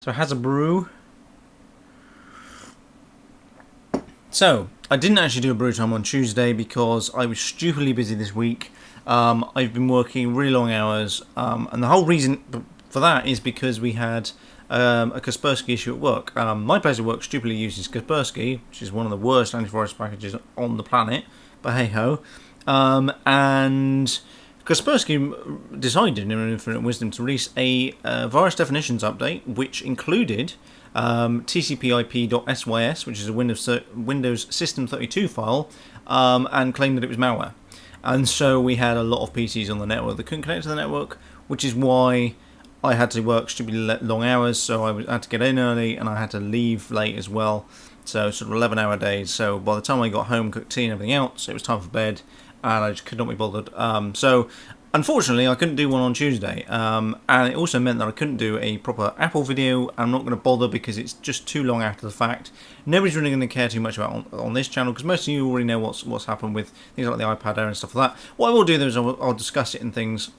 So it has a brew. So I didn't actually do a brew time on Tuesday because I was stupidly busy this week. I've been working really long hours, and the whole reason for that is because we had a Kaspersky issue at work. My place at work stupidly uses Kaspersky, which is one of the worst antivirus packages on the planet, but hey ho. And Kaspersky decided, in infinite wisdom, to release a virus definitions update, which included TCP/IP.sys, which is a Windows System 32 file, and claimed that it was malware. And so we had a lot of PCs on the network that couldn't connect to the network, which is why I had to work stupidly long hours. So I had to get in early and I had to leave late as well. So sort of 11-hour days. So by the time I got home, cooked tea and everything else, it was time for bed, and I just could not be bothered. So unfortunately, I couldn't do one on Tuesday, and it also meant that I couldn't do a proper Apple video. I'm not going to bother because it's just too long after the fact. Nobody's really going to care too much about on this channel because most of you already know what's happened with things like the iPad Air and stuff like that. What I will do though is I'll discuss it and things.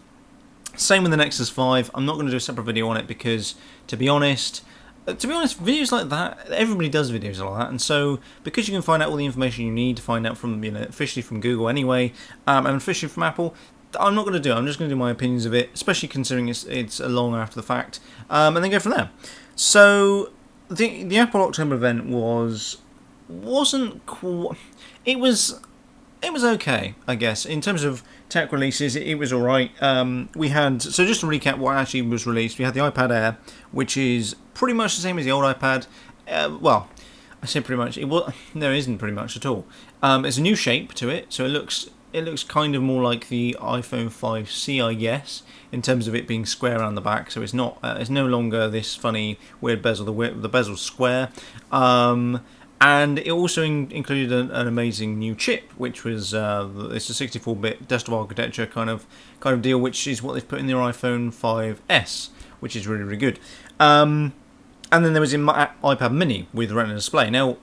Same with the Nexus 5. I'm not going to do a separate video on it because, to be honest, videos like that, everybody does videos like that, and so because you can find out all the information you need to find out from, officially from Google anyway, and officially from Apple, I'm not going to do it. I'm just going to do my opinions of it, especially considering it's a long after the fact, and then go from there. So the Apple October event wasn't quite. It was okay, I guess. In terms of tech releases, it was alright. We had, so just to recap what actually was released, we had the iPad Air, which is pretty much the same as the old iPad. Well, I say pretty much. No, it isn't pretty much at all. It's a new shape to it, so it looks kind of more like the iPhone 5C, I guess, in terms of it being square around the back. So it's not, it's no longer this funny weird bezel. The bezel's square. And it also included an amazing new chip, which was it's a 64-bit desktop architecture kind of deal, which is what they've put in their iPhone 5S, which is really, really good. And then there was an iPad Mini with Retina display. Now,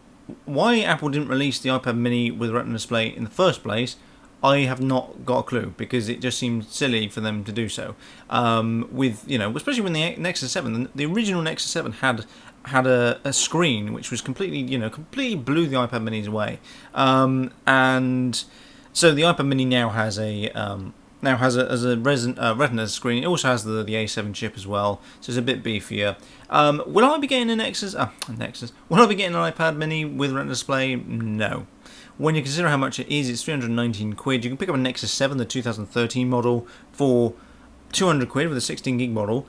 why Apple didn't release the iPad Mini with Retina display in the first place, I have not got a clue, because it just seemed silly for them to do so. Especially when the Nexus 7, the original Nexus 7 had a screen which was completely blew the iPad Minis away, and so the iPad Mini now has a Retina screen. It also has the A7 chip as well, so it's a bit beefier. Will I be getting a Nexus? Will I be getting an iPad Mini with Retina display? No. When you consider how much it is, it's 319 quid. You can pick up a Nexus 7, the 2013 model, for 200 quid with a 16 gig model.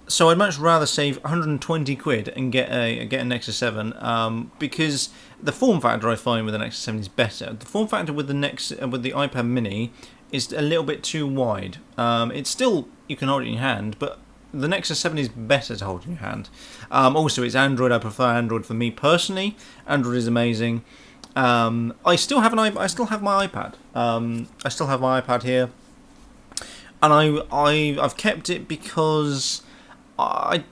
So I'd much rather save 120 quid and get a Nexus 7, because the form factor I find with the Nexus 7 is better. The form factor with the iPad Mini is a little bit too wide. It's still, you can hold it in your hand, but the Nexus 7 is better to hold in your hand. Also, it's Android. I prefer Android for me personally. Android is amazing. I still have my iPad. I still have my iPad here, and I've kept it because I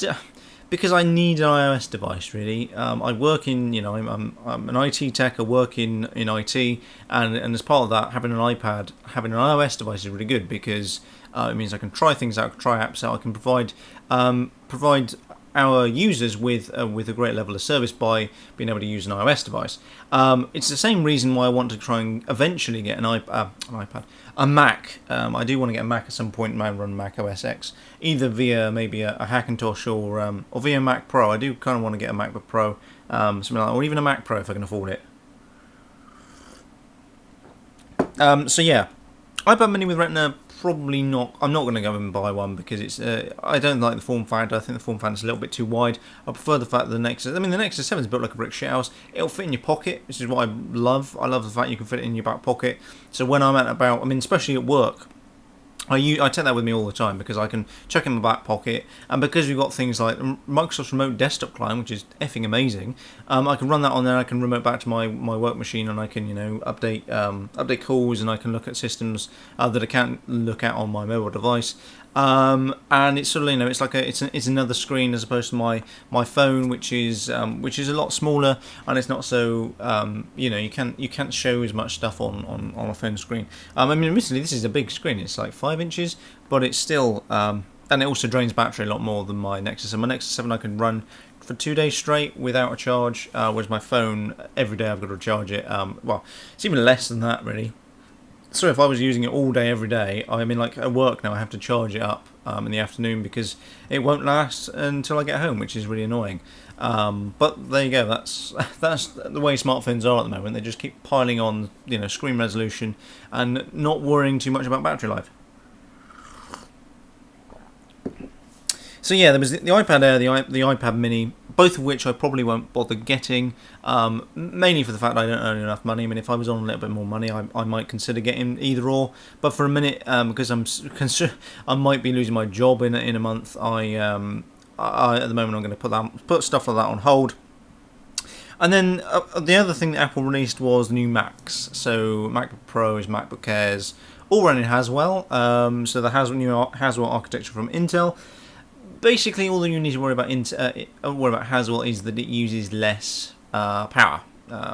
need an iOS device, really. I work in, I'm an IT tech. I work in IT, and as part of that, having an iPad, having an iOS device is really good, because it means I can try things out, try apps out. I can provide our users with a great level of service by being able to use an iOS device. It's the same reason why I want to try and eventually get a Mac. I do want to get a Mac at some point and run Mac OS X, either via maybe a Hackintosh or via Mac Pro. I do kind of want to get a MacBook Pro, something like that, or even a Mac Pro if I can afford it. So yeah, iPad Mini with Retina. Probably not. I'm not going to go and buy one because it's. I don't like the form factor. I think the form factor is a little bit too wide. I prefer the fact that the Nexus. The Nexus 7 is built like a brick shithouse. It'll fit in your pocket, which is what I love. I love the fact you can fit it in your back pocket. So when I'm out about, especially at work, I take that with me all the time because I can chuck in my back pocket, and because we've got things like Microsoft's remote desktop client, which is effing amazing. I can run that on there. I can remote back to my work machine, and I can update calls, and I can look at systems that I can't look at on my mobile device. And it's sort of it's another screen as opposed to my phone, which is a lot smaller, and it's not so you can't show as much stuff on a phone screen. Admittedly, this is a big screen. It's like 5 inches, but it's still and it also drains battery a lot more than my Nexus. And my Nexus 7 I can run for 2 days straight without a charge, whereas my phone, every day I've got to charge it. Well, it's even less than that, really. So if I was using it all day, every day, I mean, like at work now, I have to charge it up in the afternoon because it won't last until I get home, which is really annoying. But there you go. That's the way smartphones are at the moment. They just keep piling on, screen resolution and not worrying too much about battery life. So yeah, there was the iPad Air, the iPad Mini, both of which I probably won't bother getting, mainly for the fact that I don't earn enough money. I mean, if I was on a little bit more money, I might consider getting either or. But for a minute, because I might be losing my job in a month, I at the moment I'm going to put stuff like that on hold. And then the other thing that Apple released was the new Macs. So MacBook Pros, MacBook Airs, all running Haswell. So the new Haswell architecture from Intel. Basically, all that you need to worry about Haswell is that it uses less power.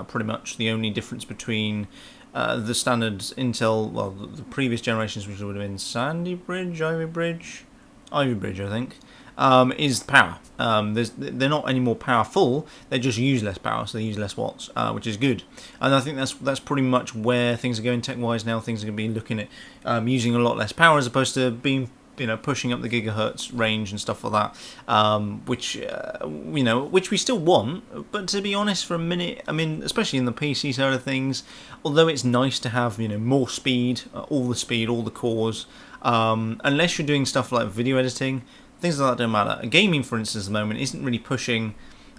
Pretty much the only difference between the standard Intel, well, the previous generations, which would have been Sandy Bridge, Ivy Bridge, I think, is power. They're not any more powerful. They just use less power, so they use less watts, which is good. And I think that's pretty much where things are going tech-wise now. Things are going to be looking at using a lot less power as opposed to being pushing up the gigahertz range and stuff like that, which we still want. But to be honest, for a minute, I mean, especially in the PC side of things, although it's nice to have more speed, all the cores, unless you're doing stuff like video editing, things like that don't matter. Gaming, for instance, at the moment isn't really pushing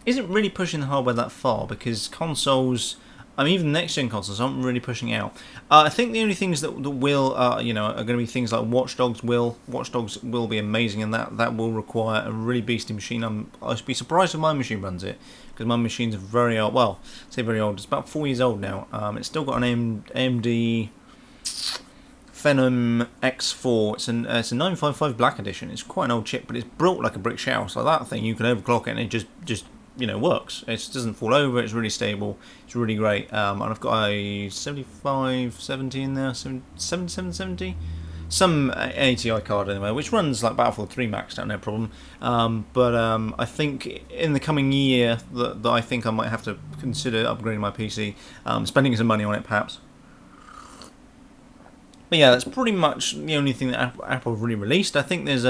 the hardware that far because consoles. I mean, even next-gen consoles aren't really pushing out. I think the only things that will, are going to be things like Watch Dogs will be amazing, and that will require a really beastly machine. I'd be surprised if my machine runs it, because my machine's very old. Well, I say very old. It's about 4 years old now. It's still got an AMD Phenom X4. It's a 955 Black Edition. It's quite an old chip, but it's built like a brick shell. So that thing, you can overclock it, and it just works. It doesn't fall over. It's really stable. It's really great. And I've got a 7570 in there, 7770, some ATI card anyway, which runs like Battlefield 3 maxed out, no problem. But I think in the coming year that I think I might have to consider upgrading my PC, spending some money on it perhaps. But yeah, that's pretty much the only thing that Apple really released. I think there's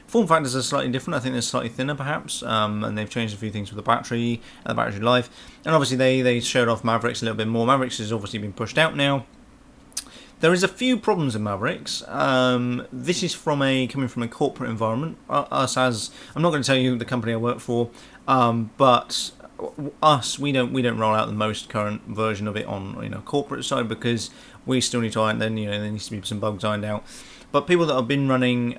form factors are slightly different. I think they're slightly thinner perhaps, and they've changed a few things with the battery and the battery life. And obviously they showed off Mavericks a little bit more. Mavericks has obviously been pushed out now. There is a few problems in Mavericks. This is coming from a corporate environment. I'm not going to tell you the company I work for, but we don't roll out the most current version of it on corporate side because we still need to iron. Then there needs to be some bugs ironed out. But people that have been running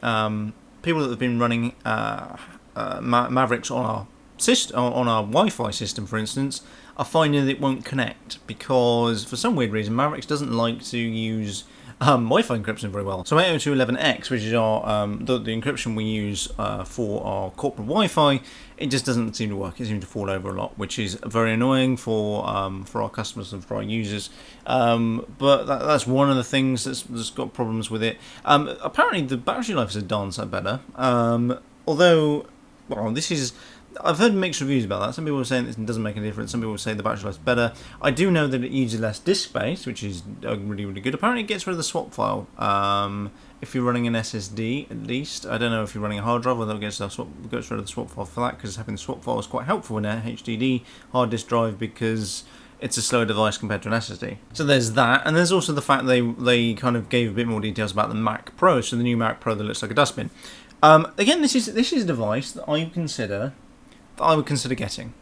Mavericks on our system, on our Wi-Fi system, for instance, are finding that it won't connect because for some weird reason Mavericks doesn't like to use Wi-Fi encryption very well. So 802.11x, which is our the encryption we use for our corporate Wi-Fi, it just doesn't seem to work. It seems to fall over a lot, which is very annoying for our customers and for our users. But that's one of the things that's got problems with it. Apparently, the battery life is a darn sight better. Although, well, I've heard mixed reviews about that. Some people are saying it doesn't make a difference. Some people say the battery life's better. I do know that it uses less disk space, which is really, really good. Apparently, it gets rid of the swap file. If you're running an SSD, at least. I don't know if you're running a hard drive, whether it gets rid of the swap file for that, because having the swap file is quite helpful in a HDD hard disk drive because it's a slower device compared to an SSD. So there's that, and there's also the fact they kind of gave a bit more details about the Mac Pro, so the new Mac Pro that looks like a dustbin. Again, this is a device that I would consider getting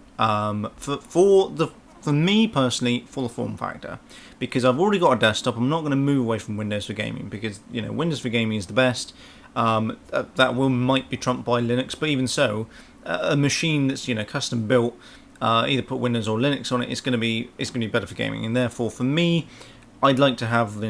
for me personally, for the form factor, because I've already got a desktop. I'm not going to move away from Windows for gaming because Windows for gaming is the best. That might be trumped by Linux, but even so, a machine that's custom built, either put Windows or Linux on it, it's going to be better for gaming, and therefore for me, I'd like to have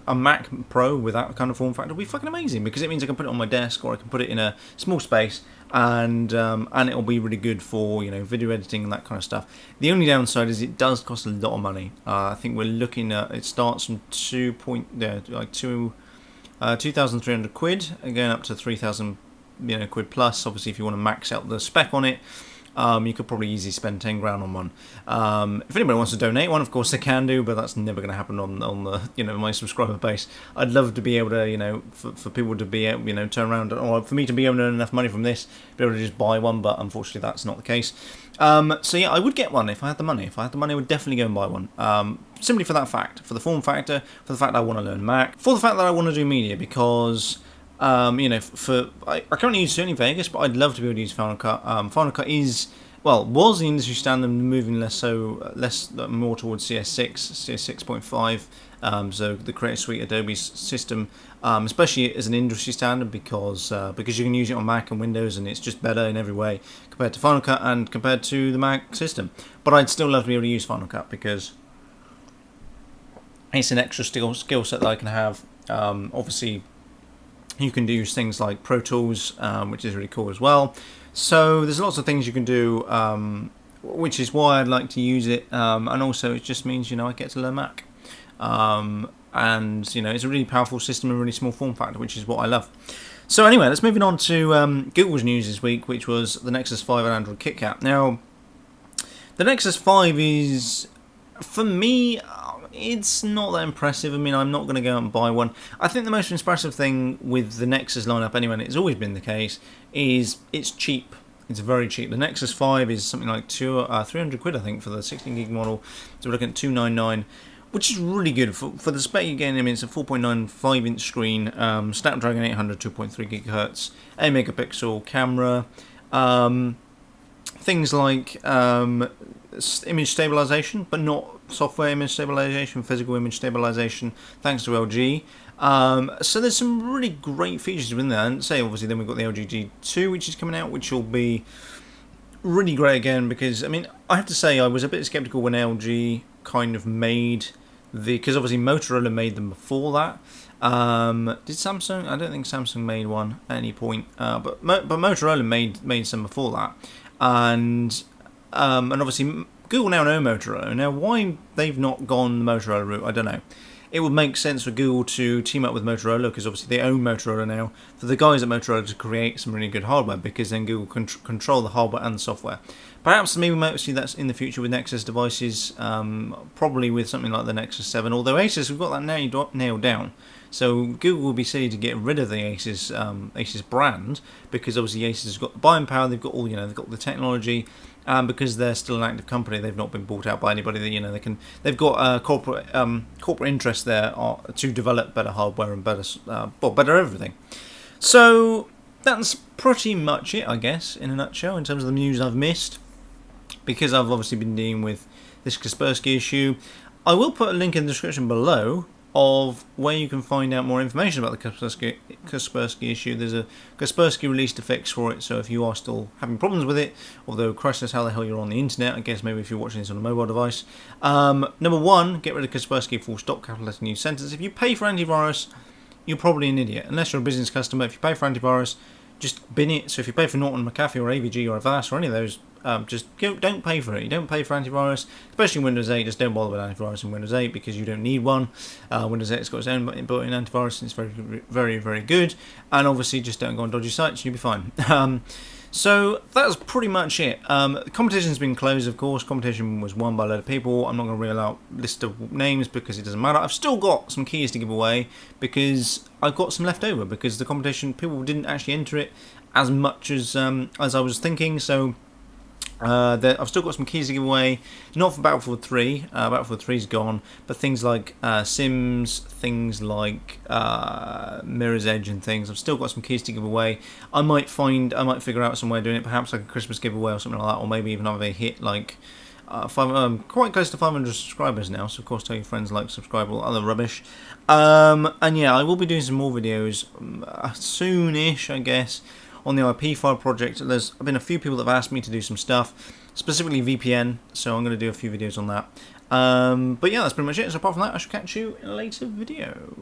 a Mac Pro with that kind of form factor. Would be fucking amazing because it means I can put it on my desk or I can put it in a small space, and it'll be really good for video editing and that kind of stuff. The only downside is it does cost a lot of money. I think we're looking at it starts from 2,300 quid, going up to 3,000 quid plus. Obviously, if you want to max out the spec on it, you could probably easily spend 10 grand on one. If anybody wants to donate one, of course they can do, but that's never going to happen on the my subscriber base. I'd love to be able to for people to be able turn around, or for me to be able to earn enough money from this, be able to just buy one. But unfortunately, that's not the case. So yeah, I would get one if I had the money. If I had the money, I would definitely go and buy one. Simply for that fact, for the form factor, for the fact that I want to learn Mac, for the fact that I want to do media, because I currently use Sony Vegas, but I'd love to be able to use Final Cut. Final Cut was the industry standard, moving more towards CS6, CS6.5. So the Creator Suite, Adobe's system, especially as an industry standard, because you can use it on Mac and Windows, and it's just better in every way compared to Final Cut and compared to the Mac system. But I'd still love to be able to use Final Cut because it's an extra skill set that I can have. Obviously, you can use things like Pro Tools, which is really cool as well. So there's lots of things you can do, which is why I'd like to use it. And also, it just means I get to learn Mac. And it's a really powerful system and really small form factor, which is what I love. So anyway, let's move on to Google's news this week, which was the Nexus 5 and Android KitKat. Now, the Nexus 5 is, for me, it's not that impressive. I mean, I'm not going to go out and buy one. I think the most impressive thing with the Nexus lineup, anyway, and it's always been the case, is it's cheap. It's very cheap. The Nexus 5 is something like 300 quid, I think, for the 16 gig model. So we're looking at 299, which is really good for the spec you're getting. I mean, it's a 4.95 inch screen, Snapdragon 800, 2.3 gigahertz, 8 megapixel camera, things like image stabilization, but not software image stabilization, physical image stabilization, thanks to LG. So there's some really great features within there. And obviously then we've got the LG G2, which is coming out, which will be really great again, because I mean, I have to say I was a bit skeptical when LG kind of made because obviously Motorola made them before that. Did Samsung? I don't think Samsung made one at any point, but Motorola made some before that, and obviously Google now own Motorola. Now, why they've not gone the Motorola route, I don't know. It would make sense for Google to team up with Motorola, because obviously they own Motorola now, for the guys at Motorola to create some really good hardware, because then Google can control the hardware and the software. Perhaps maybe we might see that in the future with Nexus devices, probably with something like the Nexus 7, although Asus have got that nailed down. So Google will be silly to get rid of the Asus brand, because obviously Asus has got the buying power, they've got all they've got the technology, because they're still an active company, they've not been bought out by anybody. They've got corporate interest there to develop better hardware and better everything. So that's pretty much it, I guess, in a nutshell, in terms of the news I've missed, because I've obviously been dealing with this Kaspersky issue. I will put a link in the description below of where you can find out more information about the Kaspersky issue. There's a Kaspersky released a fix for it, so if you are still having problems with it, although Christ knows how the hell you're on the internet, I guess maybe if you're watching this on a mobile device. Number one, get rid of Kaspersky, full stop, capital letter new sentence. If you pay for antivirus, you're probably an idiot, unless you're a business customer. If you pay for antivirus, just bin it. So if you pay for Norton, McAfee, or AVG, or Avast, or any of those, don't pay for it. You don't pay for antivirus, especially in Windows 8. Just don't bother with antivirus in Windows 8, because you don't need one. Windows 8's got its own built-in antivirus, and it's very, very, very good. And obviously, just don't go on dodgy sites, and you'll be fine. So that's pretty much it. The competition's been closed, of course. Competition was won by a load of people. I'm not going to reel out a list of names because it doesn't matter. I've still got some keys to give away, because I've got some left over, because the competition, people didn't actually enter it as much as I was thinking. So I've still got some keys to give away, not for Battlefield 3. Battlefield 3's gone, but things like Sims, things like Mirror's Edge and things. I've still got some keys to give away. I might figure out some way of doing it, perhaps like a Christmas giveaway or something like that, or maybe even have a hit like quite close to 500 subscribers now, so of course tell your friends, like, subscribe, all other rubbish. And yeah, I will be doing some more videos soonish, I guess, on the IP file project. There's been a few people that have asked me to do some stuff, specifically VPN, so I'm going to do a few videos on that. But yeah, that's pretty much it. So apart from that, I shall catch you in a later video.